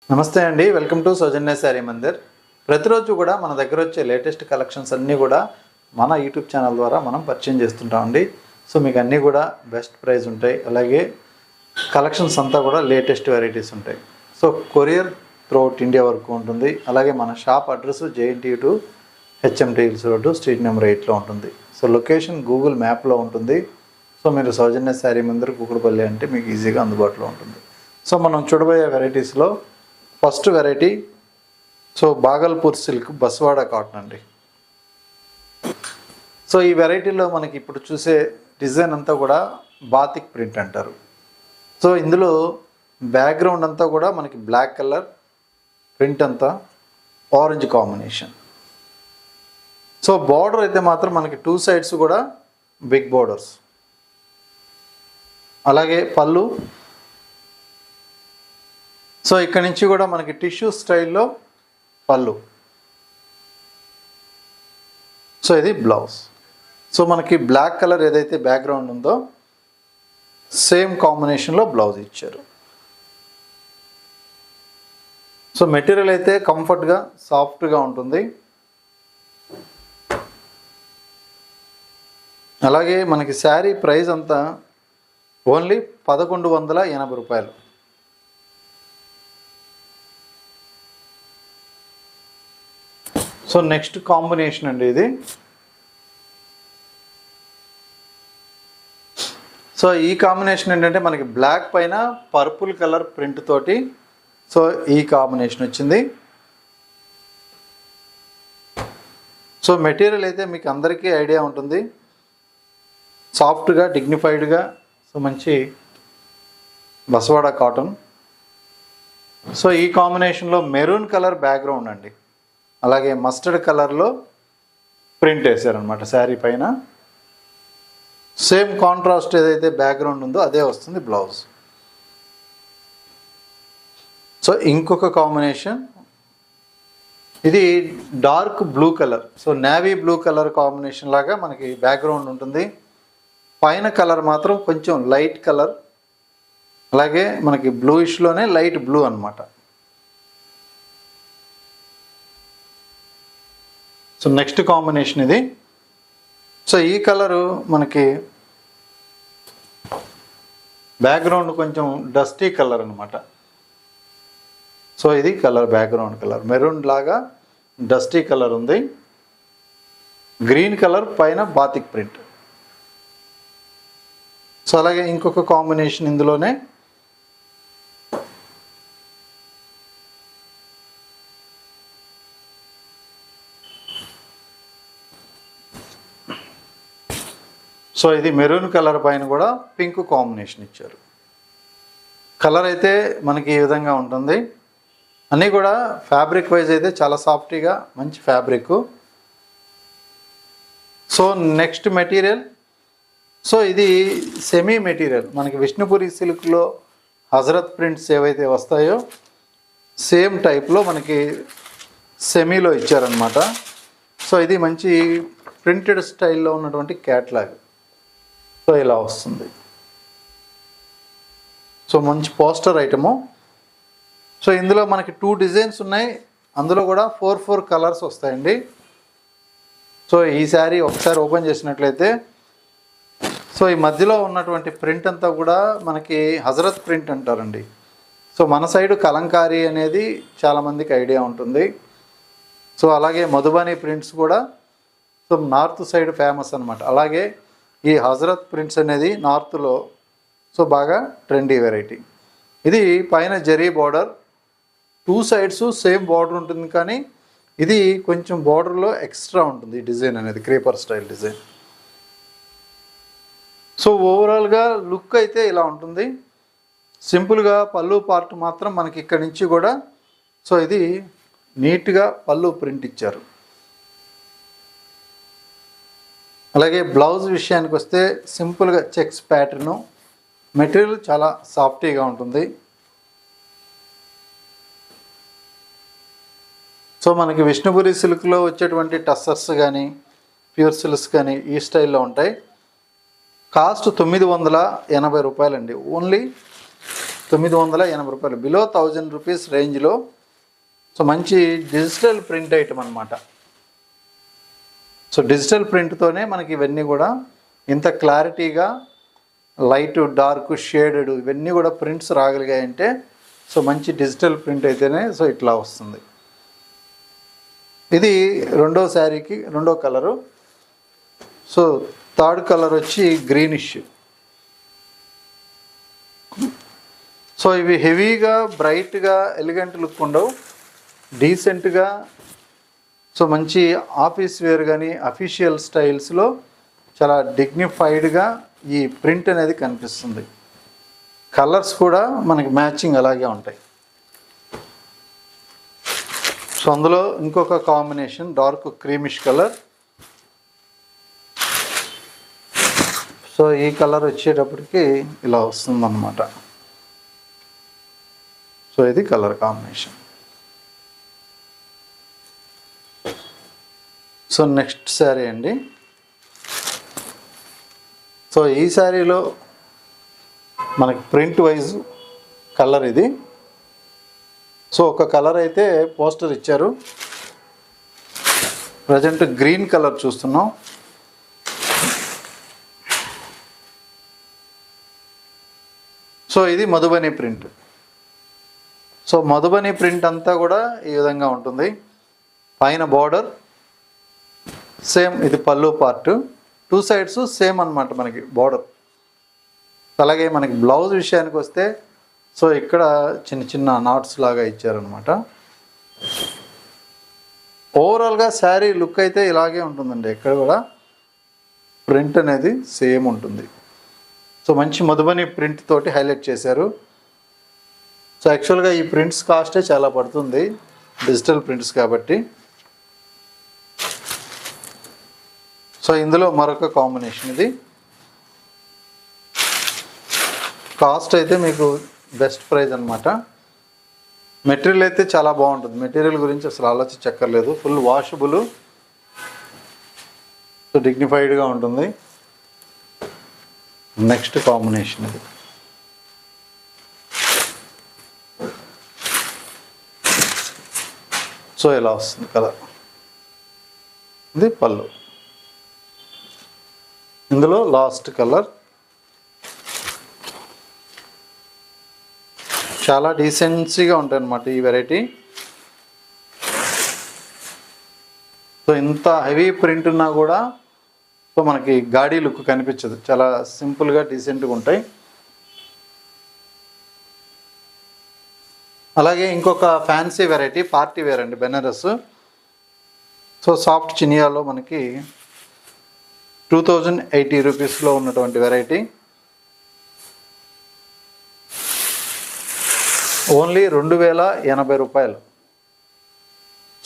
నమస్తే అండి, welcome to సౌజన్య శారీ మందిర్. ప్రతిరోజు కూడా మన దగ్గర వచ్చే లేటెస్ట్ కలెక్షన్స్ అన్నీ కూడా మన యూట్యూబ్ ఛానల్ ద్వారా మనం పరిచయం చేస్తుంటామండి. సో మీకు అన్నీ కూడా బెస్ట్ ప్రైస్ ఉంటాయి, అలాగే కలెక్షన్స్ అంతా కూడా లేటెస్ట్ వెరైటీస్ ఉంటాయి. సో కొరియర్ త్రూఅవుట్ ఇండియా వరకు ఉంటుంది. అలాగే మన shop address JNT to HMT hills road, street number 8లో ఉంటుంది. సో లొకేషన్ గూగుల్ మ్యాప్లో ఉంటుంది. సో మీరు సౌజన్య శారీ మందిర్ కూకట్పల్లి అంటే మీకు ఈజీగా అందుబాటులో ఉంటుంది. సో మనం చూడబోయే వెరైటీస్లో first variety Bhagalpur silk Banswada cotton అండి. సో ఈ వెరైటీలో మనకి ఇప్పుడు చూసే డిజైన్ అంతా కూడా బాతిక్ ప్రింట్ అంటారు. సో ఇందులో బ్యాక్గ్రౌండ్ అంతా కూడా మనకి బ్లాక్ కలర్, ప్రింట్ అంతా ఆరెంజ్ కాంబినేషన్. సో బార్డర్ అయితే మాత్రం మనకి 2 సైడ్స్ కూడా బిగ్ బార్డర్స్. అలాగే పళ్ళు. సో ఇక్కడ నుంచి కూడా మనకి టిష్యూ స్టైల్లో పళ్ళు. సో ఇది బ్లౌజ్. సో మనకి బ్లాక్ కలర్ ఏదైతే బ్యాక్గ్రౌండ్ ఉందో సేమ్ కాంబినేషన్లో బ్లౌజ్ ఇచ్చారు. సో మెటీరియల్ అయితే కంఫర్ట్గా, సాఫ్ట్గా ఉంటుంది. అలాగే మనకి శారీ ప్రైస్ అంతా ఓన్లీ 1180 రూపాయలు. సో నెక్స్ట్ కాంబినేషన్ అండి ఇది. సో ఈ కాంబినేషన్ ఏంటంటే మనకి బ్లాక్ పైన పర్పుల్ కలర్ ప్రింట్ తోటి సో ఈ కాంబినేషన్ వచ్చింది. సో మెటీరియల్ అయితే మీకు అందరికీ ఐడియా ఉంటుంది, సాఫ్ట్గా, డిగ్నిఫైడ్గా. సో మంచి బస్వాడా కాటన్. సో ఈ కాంబినేషన్లో మెరూన్ కలర్ బ్యాక్గ్రౌండ్ అండి, అలాగే మస్టర్డ్ కలర్లో ప్రింట్ వేసారనమాట శారీ పైన. సేమ్ కాంట్రాస్ట్ ఏదైతే బ్యాక్గ్రౌండ్ ఉందో అదే వస్తుంది బ్లౌజ్. సో ఇంకొక కాంబినేషన్ ఇది dark blue colour. So navy blue colour combination లాగా మనకి బ్యాక్గ్రౌండ్ ఉంటుంది. పైన కలర్ మాత్రం కొంచెం లైట్ కలర్, అలాగే మనకి బ్లూయిష్లోనే లైట్ బ్లూ అనమాట. సో నెక్స్ట్ కాంబినేషన్ ఇది. సో ఈ కలరు మనకి బ్యాక్గ్రౌండ్ కొంచెం డస్టీ కలర్ అనమాట. సో ఇది కలర్, బ్యాక్గ్రౌండ్ కలర్ మెరూన్ లాగా డస్టీ కలర్ ఉంది. గ్రీన్ కలర్ పైన బాతిక్ ప్రింట్. సో అలాగే ఇంకొక కాంబినేషన్ ఇందులోనే సో ఇది మెరూన్ కలర్ పైన కూడా పింక్ కాంబినేషన్ ఇచ్చారు. కలర్ అయితే మనకి ఈ విధంగా ఉంటుంది. అన్నీ కూడా ఫ్యాబ్రిక్ వైజ్ అయితే చాలా సాఫ్ట్గా మంచి fabric. So next material, so ఇది సెమీ మెటీరియల్. మనకి విష్ణుపురి సిల్క్లో హజరత్ ప్రింట్స్ ఏవైతే వస్తాయో సేమ్ టైప్లో మనకి సెమీలో ఇచ్చారనమాట. సో ఇది మంచి ప్రింటెడ్ స్టైల్లో ఉన్నటువంటి క్యాట్లాగ్. సో ఇలా వస్తుంది. సో మంచి పోస్టర్ ఐటము. సో ఇందులో మనకి 2 డిజైన్స్ ఉన్నాయి, అందులో కూడా 4 కలర్స్ వస్తాయండి. సో ఈ శారీ ఒకసారి ఓపెన్ చేసినట్లయితే సో ఈ మధ్యలో ఉన్నటువంటి ప్రింట్ అంతా కూడా మనకి హజరత్ ప్రింట్ అంటారండి. సో మన సైడు కలంకారీ అనేది చాలామందికి ఐడియా ఉంటుంది. సో అలాగే మధుబని ప్రింట్స్ కూడా సో నార్త్ సైడ్ ఫేమస్ అనమాట. అలాగే ఈ హజరత్ ప్రింట్స్ అనేది నార్త్లో సో బాగా ట్రెండీ వెరైటీ. ఇది పైన zari border, 2 sides same border ఉంటుంది, కానీ ఇది కొంచెం బార్డర్లో ఎక్స్ట్రా ఉంటుంది డిజైన్ అనేది, క్రీపర్ స్టైల్ డిజైన్. సో ఓవరాల్గా లుక్ అయితే ఇలా ఉంటుంది. సింపుల్గా పళ్ళు పార్ట్ మాత్రం మనకి ఇక్కడి నుంచి కూడా సో ఇది నీట్గా పళ్ళు ప్రింట్ ఇచ్చారు. అలాగే బ్లౌజ్ విషయానికి వస్తే సింపుల్గా చెక్స్ ప్యాటర్ను, మెటీరియల్ చాలా సాఫ్టీగా ఉంటుంది. సో మనకి విష్ణుపురి సిల్క్లో వచ్చేటువంటి టస్సర్స్ కానీ ప్యూర్ సిల్క్స్ కానీ ఈ స్టైల్లో ఉంటాయి. కాస్ట్ 980 రూపాయలండి. ఓన్లీ ₹980 బిలో 1000 రూపీస్ రేంజ్లో. సో మంచి డిజిటల్ ప్రింట్ ఐటమ్ అనమాట. సో డిజిటల్ ప్రింట్తోనే మనకి ఇవన్నీ కూడా ఇంత క్లారిటీగా లైట్ డార్క్ షేడెడ్ ఇవన్నీ కూడా ప్రింట్స్ రాగలిగాయంటే సో మంచి డిజిటల్ ప్రింట్ అయితేనే సో ఇట్లా వస్తుంది. ఇది రెండో శారీకి రెండో కలరు. సో థర్డ్ కలర్ వచ్చి గ్రీనిష్. సో ఇవి హెవీగా బ్రైట్గా ఎలిగెంట్ లుక్ ఉండవు, డీసెంట్గా సో మంచి ఆఫీస్ వేర్ కానీ అఫీషియల్ స్టైల్స్లో చాలా డిగ్నిఫైడ్గా ఈ ప్రింట్ అనేది కనిపిస్తుంది. కలర్స్ కూడా మనకి మ్యాచింగ్ అలాగే ఉంటాయి. సో అందులో ఇంకొక combination dark creamish colour. So ఈ కలర్ వచ్చేటప్పటికి ఇలా వస్తుందన్నమాట. సో ఇది colour combination. So next sari అండి. సో ఈ శారీలో మనకి ప్రింట్ వైజ్ కలర్ ఇది. సో ఒక కలర్ అయితే పోస్టర్ ఇచ్చారు, ప్రజెంట్ గ్రీన్ కలర్ చూస్తున్నాం. సో ఇది Madhubani print. So Madhubani print అంతా కూడా ఈ విధంగా ఉంటుంది. పైన బార్డర్ సేమ్, ఇది పళ్ళు పార్ట్, టూ సైడ్స్ సేమ్ అన్నమాట మనకి బార్డర్. అలాగే మనకి బ్లౌజ్ విషయానికి వస్తే సో ఇక్కడ చిన్న చిన్న నాట్స్ లాగా ఇచ్చారనమాట. ఓవరాల్గా శారీ లుక్ అయితే ఇలాగే ఉంటుందండి, ఎక్కడ కూడా ప్రింట్ అనేది సేమ్ ఉంటుంది. సో మంచి మధుబని ప్రింట్ తోటి హైలైట్ చేశారు. సో యాక్చువల్గా ఈ ప్రింట్స్ కాస్టే చాలా పడుతుంది, డిజిటల్ ప్రింట్స్ కాబట్టి. సో ఇందులో మరొక కాంబినేషన్ ఇది. కాస్ట్ అయితే మీకు బెస్ట్ ప్రైస్ అనమాట. మెటీరియల్ అయితే చాలా బాగుంటుంది, మెటీరియల్ గురించి అసలు ఆలోచించక్కర్లేదు. ఫుల్ వాషబుల్, సో డిగ్నిఫైడ్గా ఉంటుంది. నెక్స్ట్ కాంబినేషన్ ఇది. సో ఇలా వస్తుంది కలర్. ఇది పళ్ళు. ఇందులో లాస్ట్ కలర్ చాలా డీసెన్సీగా ఉంటాయి అన్నమాట ఈ వెరైటీ. సో ఇంత హెవీ ప్రింట్ ఉన్నా కూడా సో మనకి గాడీ లుక్ కనిపించదు, చాలా సింపుల్గా డీసెంట్గా ఉంటాయి. అలాగే ఇంకొక ఫ్యాన్సీ వెరైటీ పార్టీ వేర్ అండి, బెనారస్. సో సాఫ్ట్ చినియాలో మనకి 2080 రూపీస్లో ఉన్నటువంటి వెరైటీ. ఓన్లీ 2080 రూపాయలు.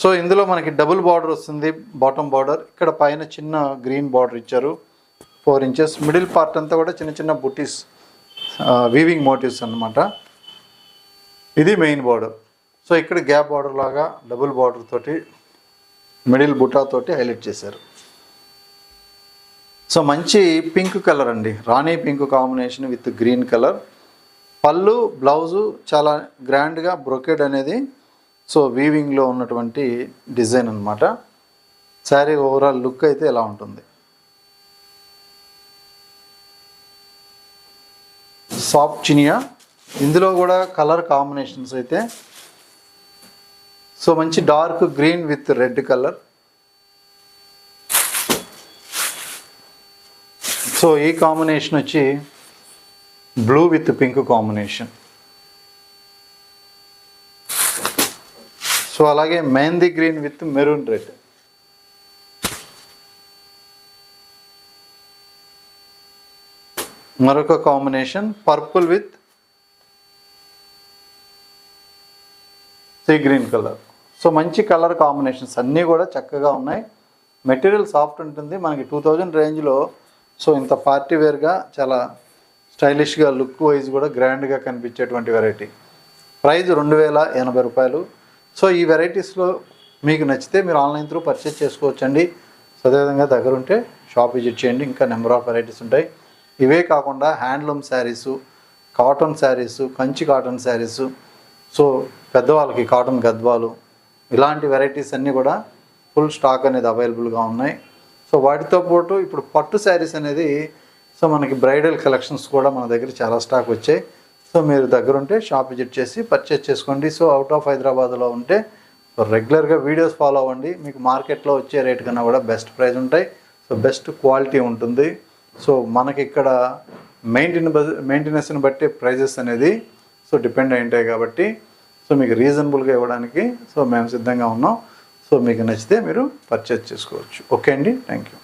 సో ఇందులో మనకి డబుల్ బార్డర్ వస్తుంది, బాటమ్ బార్డర్. ఇక్కడ పైన చిన్న గ్రీన్ బార్డర్ ఇచ్చారు 4 ఇంచెస్. మిడిల్ పార్ట్ అంతా కూడా చిన్న చిన్న బుటీస్, వీవింగ్ మోటివ్స్ అన్నమాట. ఇది మెయిన్ బార్డర్. సో ఇక్కడ గ్యాప్ బార్డర్ లాగా డబుల్ బార్డర్ తోటి మిడిల్ బుటా తోటి హైలైట్ చేశారు. సో మంచి పింక్ కలర్ అండి, rani pink combination with green colour. Pallu blouse చాలా గ్రాండ్గా బ్రొకెడ్ అనేది సో వీవింగ్లో ఉన్నటువంటి డిజైన్ అనమాట. శారీ ఓవరాల్ లుక్ అయితే ఎలా ఉంటుంది. సాఫ్ట్ చినియా. ఇందులో కూడా కలర్ కాంబినేషన్స్ అయితే సో మంచి dark green with red colour. So ఈ కాంబినేషన్ వచ్చి blue with pink combination. So అలాగే mehendi green with maroon red. మరొక combination purple with sea green colour. So మంచి కలర్ కాంబినేషన్స్ అన్నీ కూడా చక్కగా ఉన్నాయి. మెటీరియల్ సాఫ్ట్ ఉంటుంది. మనకి 2000 రేంజ్లో సో ఇంత పార్టీ వేర్గా చాలా స్టైలిష్గా లుక్ వైజ్ కూడా గ్రాండ్గా కనిపించేటువంటి వెరైటీ. ప్రైస్ 2080 రూపాయలు. సో ఈ వెరైటీస్లో మీకు నచ్చితే మీరు ఆన్లైన్ త్రూ పర్చేస్ చేసుకోవచ్చండి. సో అదేవిధంగా దగ్గర ఉంటే షాప్ విజిట్ చేయండి, ఇంకా నెంబర్ ఆఫ్ వెరైటీస్ ఉంటాయి. ఇవే కాకుండా handloom saris, cotton saris, Kanchi cotton saris, so పెద్దవాళ్ళకి కాటన్ గద్వాలు, ఇలాంటి వెరైటీస్ అన్నీ కూడా ఫుల్ స్టాక్ అనేది అవైలబుల్గా ఉన్నాయి. సో వాటితో పాటు ఇప్పుడు పట్టు శారీస్ అనేది, సో మనకి బ్రైడల్ కలెక్షన్స్ కూడా మన దగ్గర చాలా స్టాక్ వచ్చాయి. సో మీరు దగ్గరుంటే షాప్ విజిట్ చేసి పర్చేస్ చేసుకోండి. సో అవుట్ ఆఫ్ హైదరాబాద్లో ఉంటే రెగ్యులర్గా వీడియోస్ ఫాలో అవ్వండి. మీకు మార్కెట్లో వచ్చే రేట్ కన్నా కూడా బెస్ట్ ప్రైస్ ఉంటాయి. సో బెస్ట్ క్వాలిటీ ఉంటుంది. సో మనకి ఇక్కడ మెయింటెనెన్స్ని బట్టి ప్రైజెస్ అనేది సో డిపెండ్ అయి ఉంటాయి కాబట్టి సో మీకు రీజనబుల్గా ఇవ్వడానికి సో మేము సిద్ధంగా ఉన్నాం. సో మీకు నచ్చితే మీరు పర్చేస్ చేసుకోవచ్చు. ఓకే అండి, థ్యాంక్ యూ.